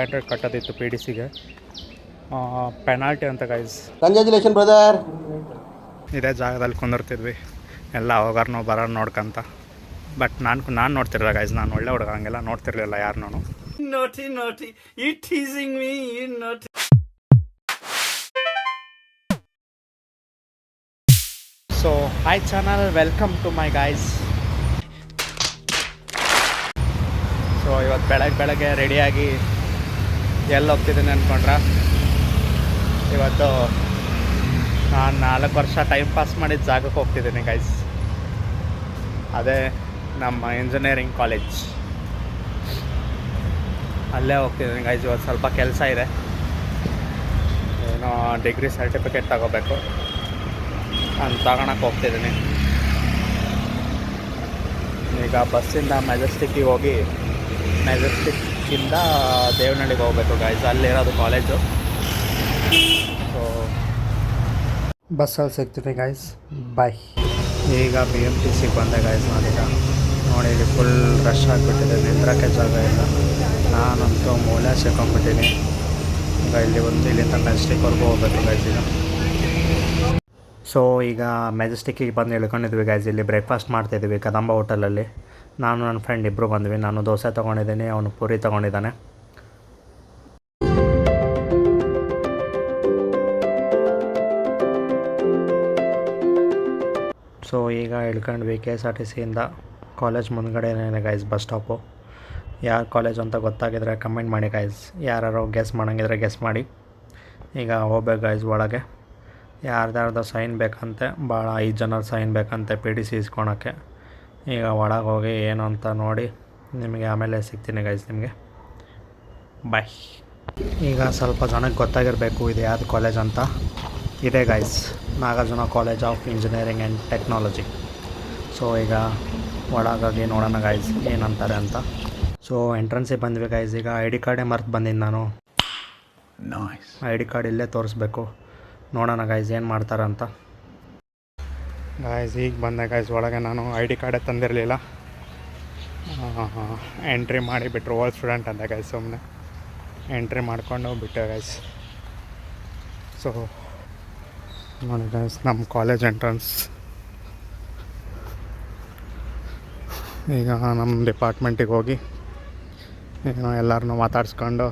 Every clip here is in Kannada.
500 ಕಟ್ಟೋದಿತ್ತು ಪಿ ಡಿ ಸಿಗೆ. ಪೆನಾಲ್ಟಿ ಅಂತ ಗೈಸ್. Congratulation brother. ಇದೇ ಜಾಗದಲ್ಲಿ ಕುಂದಿರ್ತಿದ್ವಿ ಎಲ್ಲ ಹೋಗಾರ ನಾವು ಬರೋರು ನೋಡ್ಕೊಂತ. ಬಟ್ ನಾನು ನೋಡ್ತಿರಲಿಲ್ಲ ಗೈಸ್, ನಾನು ಒಳ್ಳೆ ಹುಡುಗ, ಹಂಗೆಲ್ಲ ನೋಡ್ತಿರ್ಲಿಲ್ಲ ಯಾರು. ನಾನು so hi channel, welcome to my guys. So ಇವತ್ತು ಬೆಳಗ್ಗೆ ರೆಡಿಯಾಗಿ ಎಲ್ಲಿ ಹೋಗ್ತಿದ್ದೀನಿ ಅಂದ್ಕೊಂಡ್ರೆ, ಇವತ್ತು ನಾನು 4 ವರ್ಷ ಟೈಮ್ ಪಾಸ್ ಮಾಡಿದ ಜಾಗಕ್ಕೆ ಹೋಗ್ತಿದ್ದೀನಿ ಗೈಸ್. ಅದೇ ನಮ್ಮ ಇಂಜಿನಿಯರಿಂಗ್ ಕಾಲೇಜ್, ಅಲ್ಲೇ ಹೋಗ್ತಿದ್ದೀನಿ ಗೈಸ್. ಇವತ್ತು ಸ್ವಲ್ಪ ಕೆಲಸ ಇದೆ, ಏನೋ ಡಿಗ್ರಿ ಸರ್ಟಿಫಿಕೇಟ್ ತಗೋಬೇಕು, ನಾನು ತಗೊಳಕ್ಕೆ ಹೋಗ್ತಿದ್ದೀನಿ. ಈಗ ಬಸ್ಸಿಂದ ಮೆಜೆಸ್ಟಿಕ್ಕಿಗೆ ಹೋಗಿ ಮೆಜೆಸ್ಟಿಕ್ಕಿಂದ ದೇವನಹಳ್ಳಿಗೆ ಹೋಗ್ಬೇಕು ಗೈಸ್, ಅಲ್ಲಿರೋದು ಕಾಲೇಜು. ಸೊ ಬಸ್ಸಲ್ಲಿ ಸಿಗ್ತೀನಿ ಗೈಸ್, ಬಾಯ್. ಈಗ BMTC ಬಂದೆ ಗೈಸ್. ನಾನೀಗ ನೋಡಿ, ಇಲ್ಲಿ ಫುಲ್ ರಶ್ ಆಗಿಬಿಟ್ಟಿದೆ, ನಿಂದ್ರಕ್ಕೆ ಜಾಗ ಇಲ್ಲ. ನಾನಂತೂ ಮೂಲೆ ಸಿಕ್ಕೊಂಡ್ಬಿಟ್ಟಿನಿ. ಈಗ ಇಲ್ಲಿಂದ ಮೆಜೆಸ್ಟಿಕ್ವರೆಗೂ ಹೋಗ್ಬೇಕು ಗೈಸ್ ಈಗ. ಸೊ ಈಗ ಮೆಜೆಸ್ಟಿಕ್ಕಿಗೆ ಬಂದು ಇಳ್ಕೊಂಡಿದ್ವಿ ಗೈಸ್. ಇಲ್ಲಿ ಬ್ರೇಕ್ಫಾಸ್ಟ್ ಮಾಡ್ತಾಯಿದ್ವಿ ಕದಂಬ ಹೋಟೆಲಲ್ಲಿ. ನಾನು ನನ್ನ ಫ್ರೆಂಡ್ ಇಬ್ಬರು ಬಂದ್ವಿ. ನಾನು ದೋಸೆ ತೊಗೊಂಡಿದ್ದೀನಿ, ಅವನು ಪೂರಿ ತೊಗೊಂಡಿದ್ದಾನೆ. ಸೊ ಈಗ ಇಳ್ಕೊಂಡ್ವಿ KSRTCಯಿಂದ. ಕಾಲೇಜ್ ಮುಂದ್ಗಡೆನೇ ಗೈಸ್ ಬಸ್ ಸ್ಟಾಪು. ಯಾರು ಕಾಲೇಜ್ ಅಂತ ಗೊತ್ತಾಗಿದ್ರೆ ಕಮೆಂಟ್ ಮಾಡಿ ಗೈಸ್. ಯಾರು ಗೆಸ್ ಮಾಡೋಂಗಿದ್ರೆ ಗೆಸ್ ಮಾಡಿ. ಈಗ ಹೋಗ್ಬೇಕು ಗೈಸ್ ಒಳಗೆ. ಯಾರ್ದಾರ್ದು ಸೈನ್ ಬೇಕಂತೆ, ಭಾಳ 5 ಜನರ ಸೈನ್ ಬೇಕಂತೆ PDC ಇಸ್ಕೊಳಕ್ಕೆ. ಈಗ ಒಳಗೆ ಹೋಗಿ ಏನು ಅಂತ ನೋಡಿ ನಿಮಗೆ ಆಮೇಲೆ ಸಿಗ್ತೀನಿ ಗೈಸ್ ನಿಮಗೆ. ಬಾಯ್. ಈಗ ಸ್ವಲ್ಪ ಜನಕ್ಕೆ ಗೊತ್ತಾಗಿರಬೇಕು ಇದು ಯಾವ್ದು ಕಾಲೇಜ್ ಅಂತ. ಇದೆ guys, Nagarjuna college of engineering and technology. So ಈಗ ಒಳಗಾಗಿ ನೋಡೋಣ ಗೈಸ್ ಏನಂತಾರೆ ಅಂತ. ಸೊ ಎಂಟ್ರೆನ್ಸಿಗೆ ಬಂದ್ವಿ ಗೈಸ್. ಈಗ ID ಕಾರ್ಡೇ ಮರ್ತು ಬಂದಿದ್ದು ನಾನು. ID ಕಾರ್ಡ್ ಇಲ್ಲೇ ತೋರಿಸ್ಬೇಕು. ನೋಡೋಣ ಗೈಸ್ ಏನು ಮಾಡ್ತಾರೆ ಅಂತ. ಗೈಸ್ ಈಗ ಬಂದೆ ಗೈಸ್ ಒಳಗೆ. ನಾನು ID ಕಾರ್ಡೇ ತಂದಿರಲಿಲ್ಲ. ಎಂಟ್ರಿ ಮಾಡಿಬಿಟ್ರು, ಓಲ್ಡ್ ಸ್ಟೂಡೆಂಟ್ ಅಂತ ಗೈಸ್. ಸುಮ್ಮನೆ ಎಂಟ್ರಿ ಮಾಡ್ಕೊಂಡು ಬಿಟ್ಟೆ ಗೈಸ್. ಸೊ ನೋಡಿ ಗೈಸ್, ನಮ್ಮ ಕಾಲೇಜ್ ಎಂಟ್ರೆನ್ಸ್. ಈಗ ನಮ್ಮ ಡಿಪಾರ್ಟ್ಮೆಂಟಿಗೆ ಹೋಗಿ ಏನೋ ಎಲ್ಲರನ್ನೂ ಮಾತಾಡ್ಸ್ಕೊಂಡು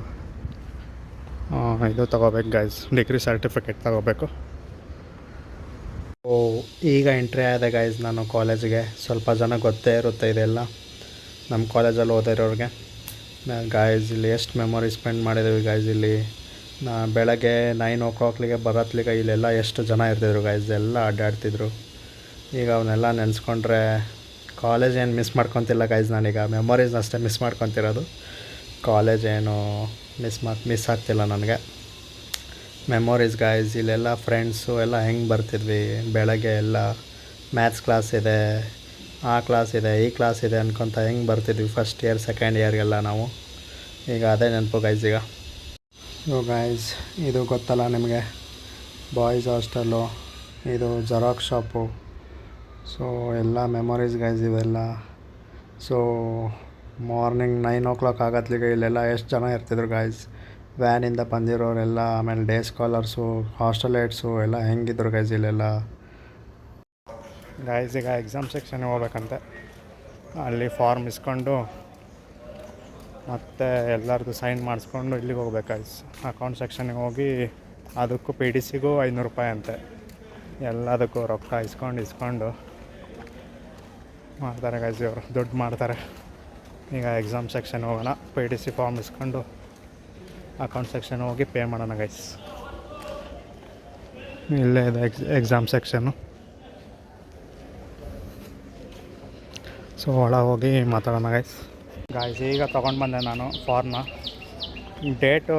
ಇದು ತೊಗೋಬೇಕು ಗೈಸ್, ಡಿಗ್ರಿ ಸರ್ಟಿಫಿಕೇಟ್ ತೊಗೋಬೇಕು. ಓ ಈಗ ಎಂಟ್ರಿ ಆದ ಗೈಸ್ ನಾನು ಕಾಲೇಜಿಗೆ. ಸ್ವಲ್ಪ ಜನ ಗೊತ್ತೇ ಇರುತ್ತೆ ಇದೆಲ್ಲ, ನಮ್ಮ ಕಾಲೇಜಲ್ಲಿ ಓದಿರೋರಿಗೆ. ಗೈಸ್ ಇಲ್ಲಿ ಎಷ್ಟು ಮೆಮೊರಿ ಸ್ಪೆಂಡ್ ಮಾಡಿದ್ದೀವಿ ಗೈಸ್. ಇಲ್ಲಿ ಬೆಳಗ್ಗೆ 9 o'clock ಬರತ್ಲಿಗೆ ಇಲ್ಲೆಲ್ಲ ಎಷ್ಟು ಜನ ಇರ್ತಿದ್ರು ಗೈಸ್, ಎಲ್ಲ ಅಡ್ಡಾಡ್ತಿದ್ರು. ಈಗ ಅವನ್ನೆಲ್ಲ ನೆನೆಸ್ಕೊಂಡ್ರೆ ಕಾಲೇಜ್ ಏನು ಮಿಸ್ ಮಾಡ್ಕೊತಿಲ್ಲ ಗೈಸ್. ನಾನೀಗ ಮೆಮೊರೀಸ್ ಅಷ್ಟೇ ಮಿಸ್ ಮಾಡ್ಕೊತಿರೋದು. ಕಾಲೇಜ್ ಏನು ಮಿಸ್ ಆಗ್ತಿಲ್ಲ ನನಗೆ. Memories guys. ಇಲ್ಲೆಲ್ಲ ಫ್ರೆಂಡ್ಸು ಎಲ್ಲ ಹೆಂಗೆ ಬರ್ತಿದ್ವಿ ಬೆಳಗ್ಗೆ. ಎಲ್ಲ ಮ್ಯಾಥ್ಸ್ ಕ್ಲಾಸ್ ಇದೆ, ಆ ಕ್ಲಾಸ್ ಇದೆ, ಈ ಕ್ಲಾಸ್ ಇದೆ ಅನ್ಕೊತ ಹೆಂಗೆ ಬರ್ತಿದ್ವಿ ಫಸ್ಟ್ ಇಯರ್ ಸೆಕೆಂಡ್ ಇಯರ್ಗೆಲ್ಲ ನಾವು. ಈಗ ಅದೇ ನೆನಪು ಗೈಸ್ ಈಗ. ಗೈಸ್ ಇದು ಗೊತ್ತಲ್ಲ ನಿಮಗೆ, ಬಾಯ್ಸ್ ಹಾಸ್ಟೆಲ್ಲು, ಇದು ಜೆರಾಕ್ಸ್ ಶಾಪು. ಸೊ ಎಲ್ಲ ಮೆಮೊರೀಸ್ ಗೈಸ್ ಇವೆಲ್ಲ. ಸೊ ಮಾರ್ನಿಂಗ್ 9 o'clock ಆಗತ್ಲಿಗೆ ಇಲ್ಲೆಲ್ಲ ಎಷ್ಟು ಜನ ಇರ್ತಿದ್ರು ಗೈಸ್. ವ್ಯಾನಿಂದ ಬಂದಿರೋರೆಲ್ಲ, ಆಮೇಲೆ ಡೇ ಸ್ಕಾಲರ್ಸು, ಹಾಸ್ಟೆಲೇಟ್ಸು ಎಲ್ಲ ಹೆಂಗಿದ್ರು ಗೈಸ್ ಇಲ್ಲೆಲ್ಲ. ಗೈಸ್ ಈಗ ಎಕ್ಸಾಮ್ ಸೆಕ್ಷನ್ಗೆ ಹೋಗ್ಬೇಕಂತೆ. ಅಲ್ಲಿ ಫಾರ್ಮ್ ಇಸ್ಕೊಂಡು ಮತ್ತು ಎಲ್ಲರದ್ದು ಸೈನ್ ಮಾಡಿಸ್ಕೊಂಡು ಇಲ್ಲಿಗೆ ಹೋಗ್ಬೇಕು ಗೈಸ್. ಅಕೌಂಟ್ ಸೆಕ್ಷನ್ಗೆ ಹೋಗಿ ಅದಕ್ಕೂ PDCಗೂ 500 ರೂಪಾಯಿ ಅಂತೆ. ಎಲ್ಲದಕ್ಕೂ ರೊಕ್ಕ ಇಸ್ಕೊಂಡು ಮಾಡ್ತಾರೆ ಗೈಸ್, ಇವರು ದುಡ್ಡು ಮಾಡ್ತಾರೆ. ಈಗ ಎಕ್ಸಾಮ್ ಸೆಕ್ಷನ್ ಹೋಗೋಣ, PDC ಫಾರ್ಮ್ ಇಸ್ಕೊಂಡು ಅಕೌಂಟ್ ಸೆಕ್ಷನ್ ಹೋಗಿ ಪೇ ಮಾಡೋಣ ಗೈಸ್. ಇಲ್ಲೇ ಇದೆ ಎಕ್ಸಾಮ್ ಸೆಕ್ಷನ್ನು. ಸೊ ಒಳಗೆ ಹೋಗಿ ಮಾತಾಡೋಣ ಗೈಸ್. ಈಗ ತೊಗೊಂಡು ಬಂದೆ ನಾನು ಫಾರ್ಮ್ನ. ಡೇಟು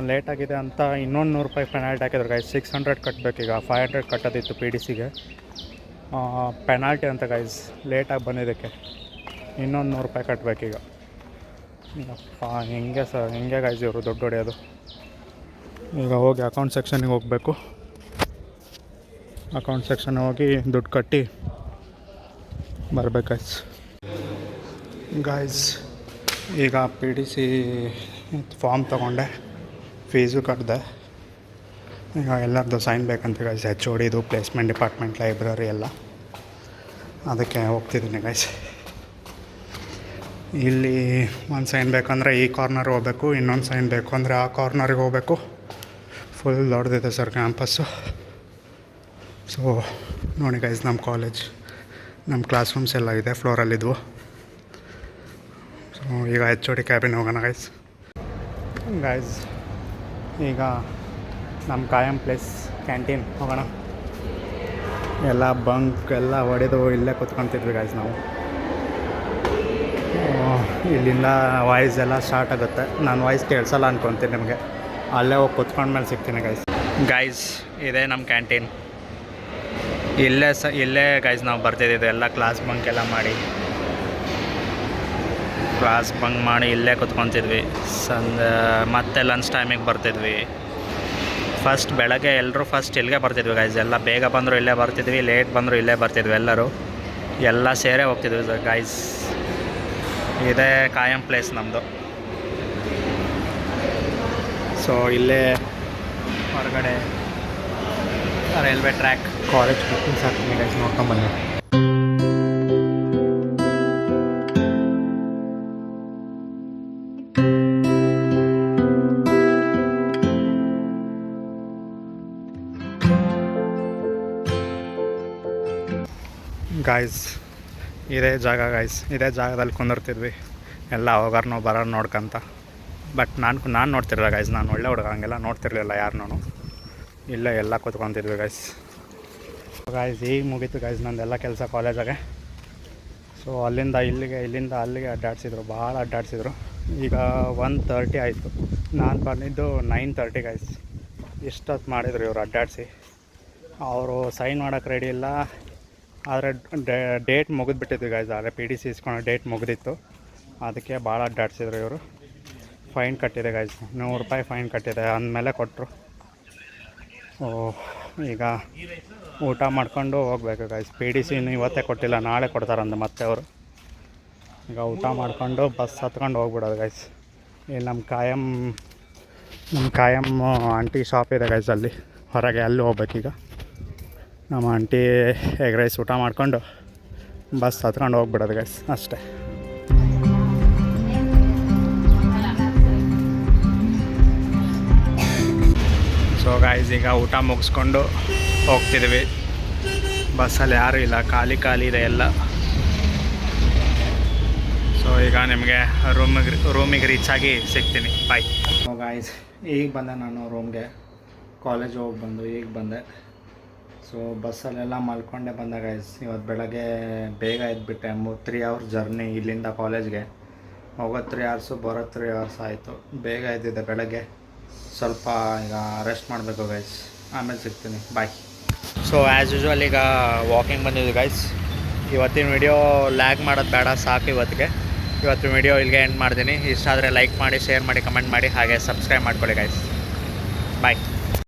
ಲೇಟಾಗಿದೆ ಅಂತ ಇನ್ನೊಂದು 100 ರೂಪಾಯಿ ಪೆನಾಲ್ಟಿ ಹಾಕಿದ್ರು ಗೈಸ್. 600 ಕಟ್ಟಬೇಕೀಗ. 500 ಕಟ್ಟೋದಿತ್ತು PDCಗೆ. ಪೆನಾಲ್ಟಿ ಅಂತ ಗೈಸ್, ಲೇಟಾಗಿ ಬಂದಿದ್ದಕ್ಕೆ ಇನ್ನೊಂದು 100 ರೂಪಾಯಿ ಕಟ್ಟಬೇಕೀಗ. ಹೆಂಗೆ ಗೈಸ್ ಇವರು ದುಡ್ಡು ಹೊಡೆಯೋದು. ಈಗ ಹೋಗಿ ಅಕೌಂಟ್ ಸೆಕ್ಷನ್ಗೆ ಹೋಗಬೇಕು. ಅಕೌಂಟ್ ಸೆಕ್ಷನ್ ಹೋಗಿ ದುಡ್ಡು ಕಟ್ಟಿ ಬರ್ಬೇಕು ಗೈಸ್. ಈಗ PDC ಫಾರ್ಮ್ ತೊಗೊಂಡೆ, ಫೀಸು ಕಟ್ಟಿದೆ. ಈಗ ಎಲ್ಲರದ್ದು ಸೈನ್ ಬೇಕಂತ ಗೈಸ್, HODದು, ಪ್ಲೇಸ್ಮೆಂಟ್ ಡಿಪಾರ್ಟ್ಮೆಂಟ್, ಲೈಬ್ರರಿ ಎಲ್ಲ. ಅದಕ್ಕೆ ಹೋಗ್ತಿದ್ದೀನಿ ಗೈಸ್. ಇಲ್ಲಿ ಒಂದು ಸೈನ್ ಬೇಕಂದರೆ ಈ ಕಾರ್ನರ್ಗೆ ಹೋಗ್ಬೇಕು, ಇನ್ನೊಂದು ಸೈನ್ ಬೇಕು ಅಂದರೆ ಆ ಕಾರ್ನರ್ಗೆ ಹೋಗ್ಬೇಕು. ಫುಲ್ ದೊಡ್ಡದಿದೆ ಸರ್ ಕ್ಯಾಂಪಸ್ಸು. ಸೊ ನೋಡಿ ಗೈಸ್, ನಮ್ಮ ಕಾಲೇಜ್, ನಮ್ಮ ಕ್ಲಾಸ್ ರೂಮ್ಸ್ ಎಲ್ಲ ಇದೆ, ಫ್ಲೋರಲ್ಲಿದ್ವು. ಸೊ ಈಗ HOD ಕ್ಯಾಬಿನ್ ಹೋಗೋಣ ಗೈಸ್. ಈಗ ನಮ್ಮ ಕಾಯಂ ಪ್ಲೇಸ್ ಕ್ಯಾಂಟೀನ್ ಹೋಗೋಣ. ಎಲ್ಲ ಬಂಕ್ ಎಲ್ಲ ಹೊಡೆದು ಇಲ್ಲೇ ಕೂತ್ಕೊತಿದ್ವಿ ಗೈಸ್ ನಾವು. ಇಲ್ಲಿಂದ ವಾಯ್ಸ್ ಎಲ್ಲ ಸ್ಟಾರ್ಟ್ ಆಗುತ್ತೆ. ನಾನು ವಾಯ್ಸ್ ಕೇಳಿಸಲ್ಲ ಅನ್ಕೊತೀನಿ ನಿಮಗೆ. ಅಲ್ಲೇ ಹೋಗಿ ಕೂತ್ಕೊಂಡ್ಮೇಲೆ ಸಿಗ್ತೀನಿ ಗೈಸ್. ಇದೇ ನಮ್ಮ ಕ್ಯಾಂಟೀನ್. ಇಲ್ಲೇ ಗೈಸ್ ನಾವು ಬರ್ತಿದ್ದಿದ್ದು ಎಲ್ಲ ಕ್ಲಾಸ್ ಬಂಕ್ ಎಲ್ಲ ಮಾಡಿ ಇಲ್ಲೇ ಕೂತ್ಕೊತಿದ್ವಿ. ಮತ್ತೆ ಲಂಚ್ ಟೈಮಿಗೆ ಬರ್ತಿದ್ವಿ. ಫಸ್ಟ್ ಬೆಳಗ್ಗೆ ಎಲ್ಲರೂ ಇಲ್ಲಿಗೆ ಬರ್ತಿದ್ವಿ ಗೈಸ್. ಎಲ್ಲ ಬೇಗ ಬಂದರೂ ಇಲ್ಲೇ ಬರ್ತಿದ್ವಿ, ಲೇಟ್ ಬಂದರೂ ಇಲ್ಲೇ ಬರ್ತಿದ್ವಿ. ಎಲ್ಲರೂ ಎಲ್ಲ ಸೇರೇ ಹೋಗ್ತಿದ್ವಿ ಸರ್ ಗೈಸ್. ಇದೇ ಕಾಯಂ ಪ್ಲೇಸ್ ನಮ್ಮದು. ಸೊ ಇಲ್ಲೇ ಹೊರಗಡೆ ರೈಲ್ವೆ ಟ್ರ್ಯಾಕ್, ಕಾಲೇಜ್ ಬುಕ್ಕಿಂಗ್ಸ್ ಹಾಕ್ತೀನಿ ಗೈಸ್, ನೋಡ್ಕೊಂಬನ್ನಿ. ಗಾಯ್ಸ್ ಇದೇ ಜಾಗ ಗೈಸ್, ಇದೇ ಜಾಗದಲ್ಲಿ ಕುಂದಿರ್ತಿದ್ವಿ ಎಲ್ಲ ಹೋಗೋರ್ನೋ ಬರೋರು ನೋಡ್ಕೊಂತ. ಬಟ್ ನಾನು ನೋಡ್ತಿರಲಿಲ್ಲ ಗೈಸ್, ನಾನು ಒಳ್ಳೆ ಹುಡುಗ, ಹಂಗೆಲ್ಲ ನೋಡ್ತಿರ್ಲಿಲ್ಲ ಯಾರನ್ನೂ. ಇಲ್ಲೇ ಎಲ್ಲ ಕೂತ್ಕೊತಿದ್ವಿ ಗೈಸ್. ಈಗ ಮುಗೀತು ಗೈಸ್ ನಂದೆಲ್ಲ ಕೆಲಸ ಕಾಲೇಜಾಗೆ. ಸೊ ಅಲ್ಲಿಂದ ಅಲ್ಲಿಗೆ ಅಡ್ಡಾಡಿಸಿದ್ರು, ಭಾಳ ಅಡ್ಡಾಡಿಸಿದ್ರು. ಈಗ 1:30 ಆಯಿತು. ನಾನು ಬಂದಿದ್ದು 9:30 ಗೈಸ್. ಇಷ್ಟೊತ್ತು ಮಾಡಿದ್ರು ಇವರು ಅಡ್ಡಾಡಿಸಿ. ಅವರು ಸೈನ್ ಮಾಡೋಕ್ಕೆ ರೆಡಿ ಇಲ್ಲ, ಆದರೆ ಡೇಟ್ ಮುಗಿದ್ಬಿಟ್ಟಿದ್ವಿ ಗೈಸ್. ಆದರೆ PDC ಇಸ್ಕೊಂಡು ಡೇಟ್ ಮುಗಿದಿತ್ತು, ಅದಕ್ಕೆ ಭಾಳ ಅಡ್ಡಾಡಿಸಿದ್ರು ಇವರು. ಫೈನ್ ಕಟ್ಟಿದೆ ಗೈಸ್, ₹100 ಫೈನ್ ಕಟ್ಟಿದೆ. ಅಂದಮೇಲೆ ಕೊಟ್ಟರು. ಈಗ ಊಟ ಮಾಡ್ಕೊಂಡು ಹೋಗ್ಬೇಕು ಗೈಸ್. PDC ಇವತ್ತೇ ಕೊಟ್ಟಿಲ್ಲ, ನಾಳೆ ಕೊಡ್ತಾರಂದು ಮತ್ತೆ ಅವರು. ಈಗ ಊಟ ಮಾಡ್ಕೊಂಡು ಬಸ್ ಹತ್ಕೊಂಡು ಹೋಗ್ಬಿಡೋದು ಗೈಸ್. ಇಲ್ಲಿ ನಮ್ಮ ಕಾಯಂ ಆಂಟಿ ಶಾಪ್ ಇದೆ ಗೈಸ್, ಅಲ್ಲಿ ಹೊರಗೆ ಅಲ್ಲಿ ಹೋಗ್ಬೇಕೀಗ. ನಮ್ಮ ಆಂಟಿ ಎಗ್ ರೈಸ್ ಊಟ ಮಾಡ್ಕೊಂಡು ಬಸ್ ಹತ್ಕೊಂಡು ಹೋಗ್ಬಿಡೋದು ಗೈಸ್, ಅಷ್ಟೇ. ಸೊ ಗೈಸ್ ಈಗ ಊಟ ಮುಗಿಸ್ಕೊಂಡು ಹೋಗ್ತಿದ್ವಿ. ಬಸ್ಸಲ್ಲಿ ಯಾರೂ ಇಲ್ಲ, ಖಾಲಿ ಇದೆ ಎಲ್ಲ. ಸೊ ಈಗ ನಿಮಗೆ ರೂಮಿಗೆ ರೀಚ್ ಆಗಿ ಸಿಗ್ತೀನಿ. ಬಾಯ್. ಸೊ ಗೈಸ್ ಈಗ ಬಂದೆ ನಾನು ರೂಮ್ಗೆ. ಕಾಲೇಜ್ ಹೋಗಿ ಬಂದು ಈಗ ಬಂದೆ. ಸೊ ಬಸ್ಸಲ್ಲೆಲ್ಲ ಮಲ್ಕೊಂಡೆ ಬಂದೆ ಗೈಸ್. ಇವತ್ತು ಬೆಳಗ್ಗೆ ಬೇಗ ಎದ್ಬಿಟ್ಟೆ. 3 ಅವರ್ಸ್ ಜರ್ನಿ ಇಲ್ಲಿಂದ ಕಾಲೇಜ್ಗೆ. ಹೋಗೋದು 3 ಅವರ್ಸು, ಬರೋದು 3 ಅವರ್ಸ್ ಆಯಿತು. ಬೇಗ ಎದ್ದಿದ್ದೆ ಬೆಳಗ್ಗೆ. ಸ್ವಲ್ಪ ಈಗ ರೆಸ್ಟ್ ಮಾಡಬೇಕು ಗೈಸ್, ಆಮೇಲೆ ಸಿಗ್ತೀನಿ. ಬಾಯ್. ಸೊ ಆ್ಯಸ್ ಯೂಶ್ವಲ್ ಈಗ ವಾಕಿಂಗ್ ಬಂದಿದ್ವಿ ಗೈಸ್. ಇವತ್ತಿನ ವಿಡಿಯೋ ಲ್ಯಾಗ್ ಮಾಡೋದು ಬೇಡ, ಸಾಕು ಇವತ್ತಿನ ವಿಡಿಯೋ ಇಲ್ಲಿಗೆ ಎಂಡ್ ಮಾಡ್ತೀನಿ. ಇಷ್ಟ ಆದರೆ ಲೈಕ್ ಮಾಡಿ, ಶೇರ್ ಮಾಡಿ, ಕಮೆಂಟ್ ಮಾಡಿ, ಹಾಗೆ ಸಬ್ಸ್ಕ್ರೈಬ್ ಮಾಡ್ಕೊಳ್ಳಿ ಗೈಸ್. ಬಾಯ್.